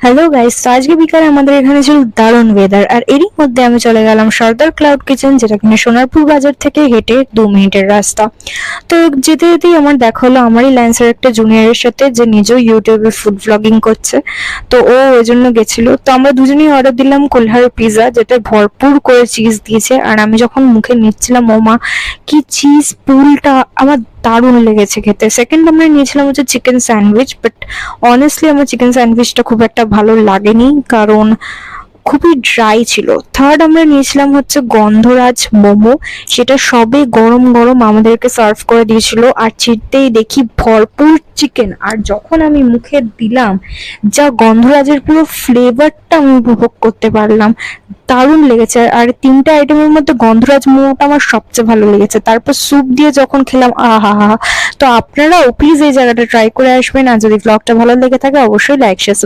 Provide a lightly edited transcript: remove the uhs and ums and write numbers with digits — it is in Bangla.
হ্যালো গাইস, তো আজকে বিকালে আমাদের এখানে ছিল দারুণ ওয়েদার, আর এরই মধ্যে আমি চলে গেলাম সর্দার ক্লাউড কিচেন, যেটা কিনা সোনারপুর বাজার থেকে হেঁটে 2 মিনিটের রাস্তা। তো যেতে যেতেই আমার দেখা হলো আমারই ল্যান্সের একটা জুনিয়রের সাথে, যে নিজেও ইউটিউবে ফুড ব্লগিং করছে। তো ও ওই জন্য গেছিল। তো আমরা দুজনেই অর্ডার দিলাম কোলহার পিৎজা, যেটা ভরপুর করে চিজ দিয়েছে। আর আমি যখন মুখে নিচ্ছিলাম, ও মা, কি চিজ পুলটা আমার দারুণ লেগেছে খেতে। সেকেন্ড আমরা নিয়েছিলাম হচ্ছে চিকেন স্যান্ডউইচ, বাট অনেস্টলি আমার চিকেন স্যান্ডউইচটা খুব একটা ভালো লাগেনি, কারণ খুবই ড্রাই ছিল। থার্ড আমরা নিয়েছিলাম হচ্ছে গন্ধরাজ মোমো, সেটা সবে গরম গরম আমাদেরকে সার্ভ করে দিয়েছিল। আর চিরতেই দেখি ভরপুর চিকেন, আর যখন আমি মুখে দিলাম, যা গন্ধরাজের পুরো ফ্লেভারটা আমি উপভোগ করতে পারলাম। দারুণ লেগেছে। আর তিনটা আইটেমের মধ্যে গন্ধরাজ মোমোটা আমার সবচেয়ে ভালো লেগেছে। তারপর স্যুপ দিয়ে যখন খেলাম, আহা হা হা। তো আপনারাও প্লিজ এই জায়গাটা ট্রাই করে আসবেন। আর যদি ব্লগটা ভালো লেগে থাকে, অবশ্যই লাইক শেয়ার